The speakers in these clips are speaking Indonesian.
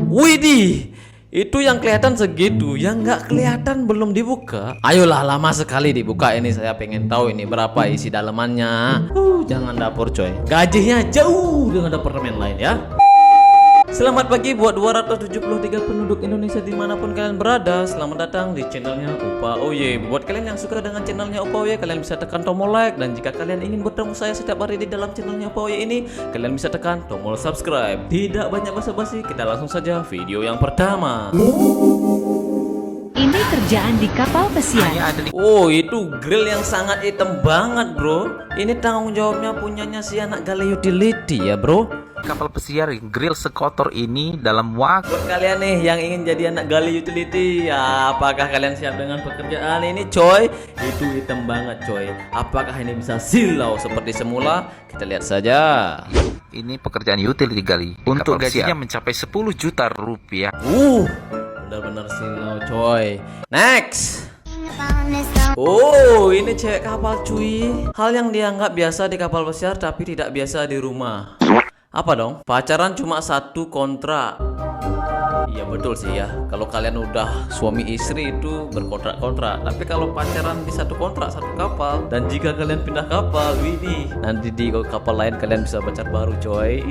Widih, itu yang kelihatan segitu, yang nggak kelihatan belum dibuka. Ayolah, lama sekali dibuka ini. Saya pengen tahu ini berapa isi dalemannya. Jangan dapur coy. Gajinya jauh dengan departemen lain ya. Selamat pagi buat 273 penduduk Indonesia dimanapun kalian berada. Selamat datang di channelnya Upa Oye. Buat kalian yang suka dengan channelnya Upa Oye, kalian bisa tekan tombol like. Dan jika kalian ingin bertemu saya setiap hari di dalam channelnya Upa Oye ini, kalian bisa tekan tombol subscribe. Tidak banyak basa-basi, kita langsung saja video yang pertama. Ini kerjaan di kapal pesiar. Oh, itu grill yang sangat hitam banget bro. Ini tanggung jawabnya punyanya si anak gale utility ya bro. Kapal pesiar grill sekotor ini dalam waktu. Buat kalian nih yang ingin jadi anak gali utility, ya, apakah kalian siap dengan pekerjaan ini coy? Itu hitam banget coy. Apakah ini bisa silau seperti semula? Kita lihat saja. Ini pekerjaan utility gali. Untuk gajinya mencapai 10 juta rupiah. Benar-benar silau coy. Next. Oh, ini cewek kapal cuy. Hal yang dianggap biasa di kapal pesiar tapi tidak biasa di rumah. Apa dong? Pacaran cuma satu kontrak. Iya betul sih ya. Kalau kalian udah suami istri itu berkontrak-kontrak. Tapi kalau pacaran di satu kontrak satu kapal, dan jika kalian pindah kapal, widih, nanti di kapal lain kalian bisa pacar baru coy.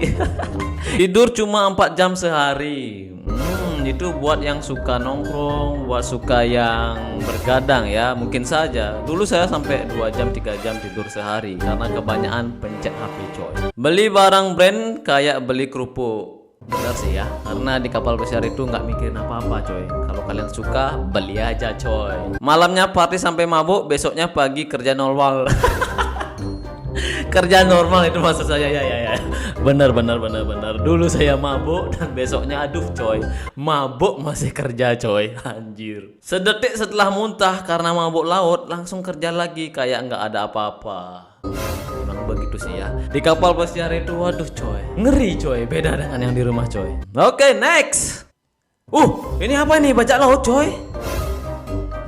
Tidur cuma 4 jam sehari. Itu buat yang suka nongkrong, buat suka yang bergadang ya, mungkin saja. Dulu saya sampai 2 jam 3 jam tidur sehari karena kebanyakan pencet HP coy. Beli barang brand kayak beli kerupuk. Benar sih ya, karena di kapal pesiar itu nggak mikirin apa-apa coy. Kalau kalian suka, beli aja coy. Malamnya party sampai mabuk, besoknya pagi kerja normal. Kerja normal itu maksud saya ya. Benar. Dulu saya mabuk dan besoknya aduh coy. Mabuk masih kerja coy. Anjir. Sedetik setelah muntah karena mabuk laut langsung kerja lagi kayak nggak ada apa-apa. Memang begitu sih ya. Di kapal pesiar itu waduh coy. Ngeri coy, beda dengan yang di rumah coy. Oke, next. Ini apa ini? Bajak laut coy.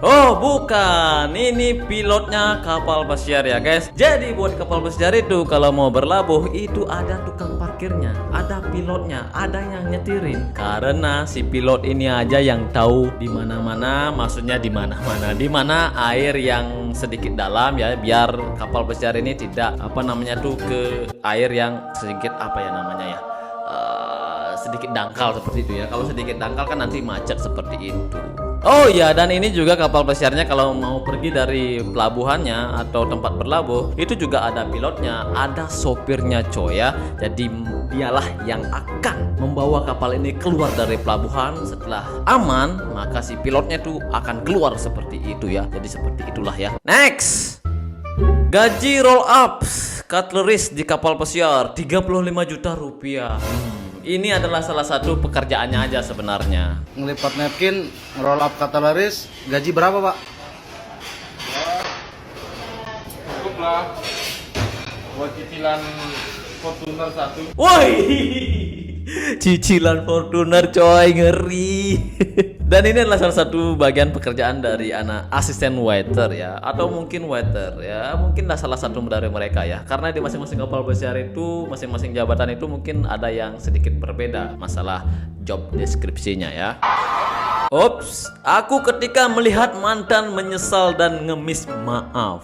Oh bukan, ini pilotnya kapal pesiar ya guys. Jadi buat kapal pesiar itu kalau mau berlabuh itu ada tukang parkirnya, ada pilotnya, ada yang nyetirin. Karena si pilot ini aja yang tahu di mana-mana, maksudnya di mana-mana, di mana air yang sedikit dalam ya, biar kapal pesiar ini tidak ke air yang sedikit sedikit dangkal seperti itu ya. Kalau sedikit dangkal kan nanti macet seperti itu. Oh ya, dan ini juga kapal pesiarnya kalau mau pergi dari pelabuhannya atau tempat berlabuh itu juga ada pilotnya, ada sopirnya coy ya. Jadi dialah yang akan membawa kapal ini keluar dari pelabuhan. Setelah aman, maka si pilotnya tuh akan keluar seperti itu ya. Jadi seperti itulah ya. Next. Gaji roll up cutleries di kapal pesiar 35 juta rupiah. Ini adalah salah satu pekerjaannya aja sebenarnya. Ngelipat napkin, roll up cutleries, gaji berapa pak? Cukup lah buat cicilan Fortuner 1. Woi, cicilan Fortuner coy, ngeri. Dan ini adalah salah satu bagian pekerjaan dari anak asisten waiter ya, atau mungkin waiter ya, mungkinlah salah satu dari mereka ya. Karena di masing-masing kapal pesiar itu, masing-masing jabatan itu mungkin ada yang sedikit berbeda masalah job deskripsinya ya. Ops, aku ketika melihat mantan menyesal dan ngemis maaf.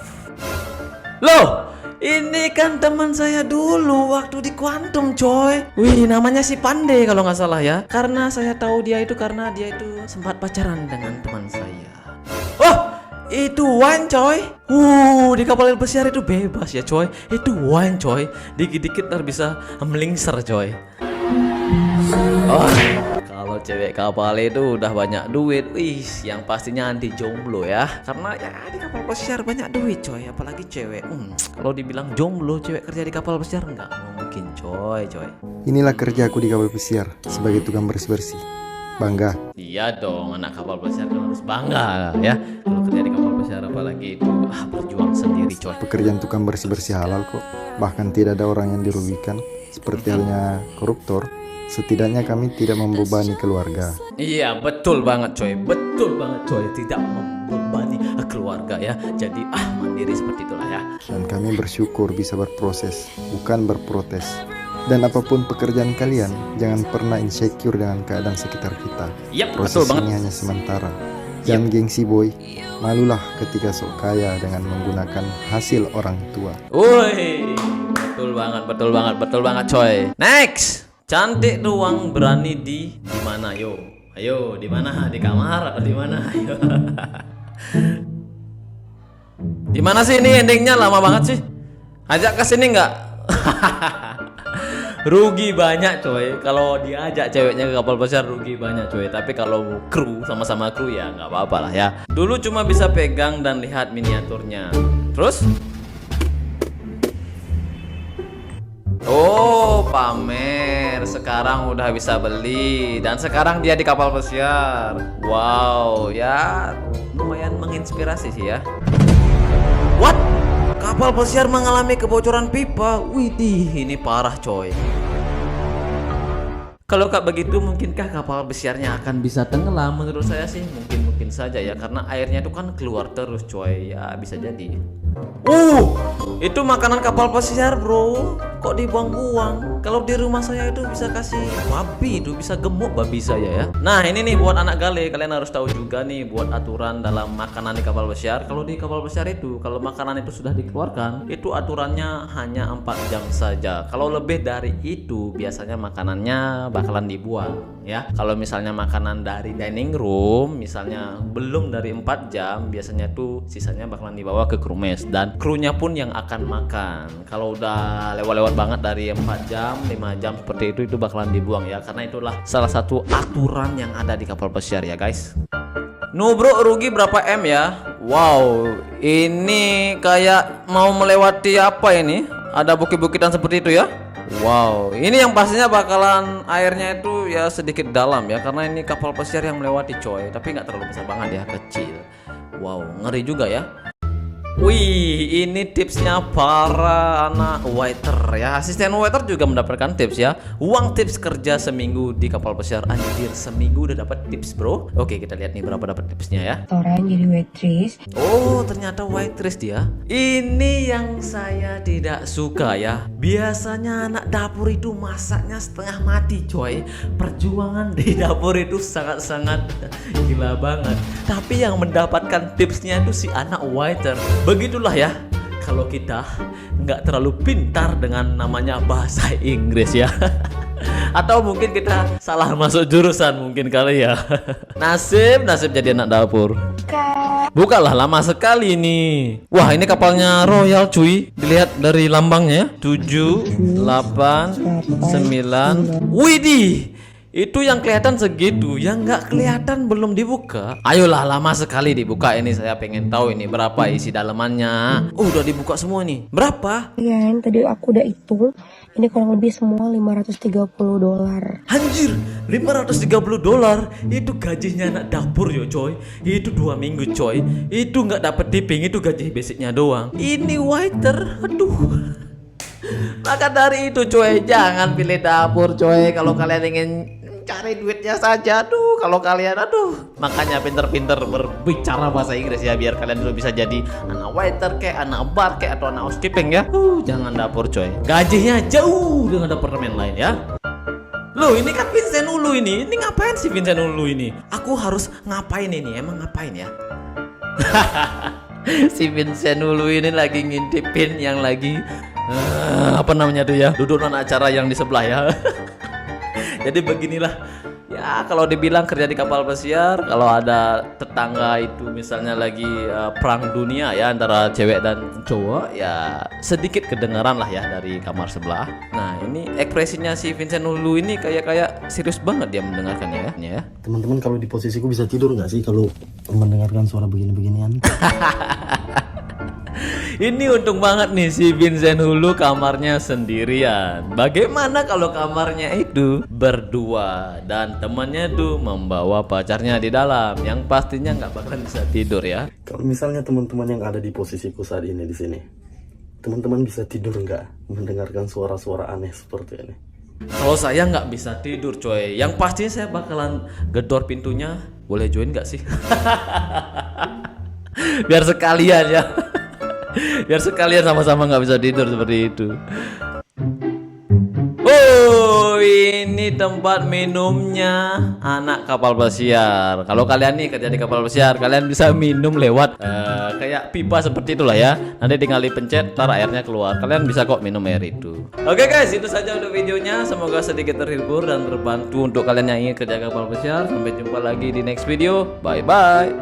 Loh, ini kan teman saya dulu waktu di Quantum coy. Wih, namanya si Pande kalau nggak salah ya. Karena saya tahu dia itu karena dia itu sempat pacaran dengan teman saya. Oh, itu Wan coy. Di kapal pesiar itu bebas ya coy. Itu Wan coy. Dikit-dikit ntar bisa melingser coy. Oh, kalau cewek kapal itu udah banyak duit, yang pastinya anti jomblo ya. Karena ya di kapal pesiar banyak duit coy, apalagi cewek. Kalau dibilang jomblo cewek kerja di kapal pesiar nggak mungkin coy. Inilah kerjaku di kapal pesiar sebagai tukang bersih-bersih. Bangga. Iya dong, anak kapal pesiar kan harus bangga ya. Kalau kerja di kapal pesiar apalagi itu berjuang sendiri coy. Pekerjaan tukang bersih-bersih halal kok. Bahkan tidak ada orang yang dirugikan. Seperti halnya koruptor. Setidaknya kami tidak membebani keluarga. Iya betul banget coy, tidak membebani keluarga ya. Jadi mandiri seperti itulah ya. Dan kami bersyukur bisa berproses, bukan berprotes. Dan apapun pekerjaan kalian, jangan pernah insecure dengan keadaan sekitar kita. Yap, Proses betul banget. ini hanya sementara. Jangan gengsi boy, malulah ketika sok kaya dengan menggunakan hasil orang tua. Woi, betul banget coy. Next, cantik doang berani di mana yo? Ayo, di mana? Di kamar atau di mana? Ayo. Di mana sih ini endingnya lama banget sih? Ajak ke sini nggak? Rugi banyak coy. Kalau diajak ceweknya ke kapal pesiar rugi banyak coy. Tapi kalau kru sama-sama kru ya nggak apa-apa lah ya. Dulu cuma bisa pegang dan lihat miniaturnya. Terus? Oh, pamer. Sekarang udah bisa beli dan sekarang dia di kapal pesiar. Wow, ya lumayan menginspirasi sih ya. What? Kapal pesiar mengalami kebocoran pipa. Widih, ini parah coy. Kalau kak begitu, mungkinkah kapal pesiarnya akan bisa tenggelam? Menurut saya sih mungkin saja ya, karena airnya itu kan keluar terus coy. Ya bisa jadi. Itu makanan kapal pesiar bro. Kok dibuang-buang? Kalau di rumah saya itu bisa kasih babi, itu bisa gemuk babi saya ya. Nah ini nih buat anak gale, kalian harus tahu juga nih buat aturan dalam makanan di kapal pesiar. Kalau di kapal pesiar itu, kalau makanan itu sudah dikeluarkan, itu aturannya hanya 4 jam saja. Kalau lebih dari itu, biasanya makanannya bakalan dibuang ya. Kalau misalnya makanan dari dining room, misalnya belum dari 4 jam, biasanya tuh sisanya bakalan dibawa ke crew mess dan krunya pun yang akan makan. Kalau udah lewat-lewat banget dari 4 jam, 5 jam seperti itu bakalan dibuang ya, karena itulah salah satu aturan yang ada di kapal pesiar ya guys. No bro, rugi berapa M ya? Wow, ini kayak mau melewati apa ini? Ada bukit-bukitan seperti itu ya? Wow, ini yang pastinya bakalan airnya itu ya sedikit dalam ya, karena ini kapal pesiar yang melewati coy. Tapi nggak terlalu besar banget ya, kecil. Wow, ngeri juga ya. Wih, ini tipsnya para anak waiter ya. Asisten waiter juga mendapatkan tips ya. Uang tips kerja seminggu di kapal pesiar. Anjir, seminggu udah dapat tips bro. Oke, kita lihat nih berapa dapat tipsnya ya. Orang jadi waitress. Oh, ternyata waitress dia. Ini yang saya tidak suka ya. Biasanya anak dapur itu masaknya setengah mati coy. Perjuangan di dapur itu sangat-sangat gila banget. Tapi yang mendapatkan tipsnya itu si anak waiter. Begitulah ya, kalau kita nggak terlalu pintar dengan namanya bahasa Inggris ya. Atau mungkin kita salah masuk jurusan mungkin kali ya. Nasib jadi anak dapur. Bukalah, lama sekali ini. Wah, ini kapalnya Royal cuy. Dilihat dari lambangnya ya. 7, 8, 9. Widih, itu yang kelihatan segitu, yang nggak kelihatan belum dibuka. Ayolah, lama sekali dibuka ini. Saya pengen tahu ini berapa isi dalamannya. Udah dibuka semua nih. Berapa? Ya, tadi aku udah hitung. Ini kurang lebih semua $530. Anjir, $530. Itu gajinya anak dapur yo coy. Itu 2 minggu coy. Itu nggak dapet tipping, itu gaji basicnya doang. Ini waiter, aduh. Maka dari itu coy, jangan pilih dapur coy. Kalau kalian ingin cari duitnya saja, kalau kalian makanya pinter-pinter berbicara bahasa Inggris ya, biar kalian dulu bisa jadi anak waiter kayak anak bar kayak atau anak housekeeping ya. Jangan dapur coy, gajinya jauh dengan departemen lain ya. Loh, ini kan Vincent Ulu ini ngapain sih Vincent Ulu ini? Aku harus ngapain ini? Emang ngapain ya? Si Vincent Ulu ini lagi ngintipin yang lagi apa namanya tuh ya, duduk non acara yang di sebelah ya. Jadi beginilah ya, kalau dibilang kerja di kapal pesiar, kalau ada tetangga itu misalnya lagi perang dunia ya antara cewek dan cowok, ya sedikit kedengaran lah ya dari kamar sebelah. Nah, ini ekspresinya si Vincent Ulu ini kayak serius banget dia mendengarkannya ya. Teman-teman, kalau di posisiku bisa tidur nggak sih kalau mendengarkan suara begini-beginian? Ini untung banget nih si Vincent Hulu kamarnya sendirian. Bagaimana kalau kamarnya itu berdua dan temannya tuh membawa pacarnya di dalam, yang pastinya nggak bakalan bisa tidur ya. Kalau misalnya teman-teman yang ada di posisiku saat ini di sini, teman-teman bisa tidur nggak mendengarkan suara-suara aneh seperti ini? Kalau saya nggak bisa tidur coy, yang pastinya saya bakalan gedor pintunya. Boleh join nggak sih? Biar sekalian ya. Biar sekalian sama-sama nggak bisa tidur seperti itu. ini tempat minumnya anak kapal pesiar. Kalau kalian nih kerja di kapal pesiar, kalian bisa minum lewat kayak pipa seperti itulah ya. Nanti tinggal dipencet, tar airnya keluar. Kalian bisa kok minum air itu. Oke guys, itu saja untuk videonya. Semoga sedikit terhibur dan terbantu untuk kalian yang ingin kerja kapal pesiar. Sampai jumpa lagi di next video. Bye bye.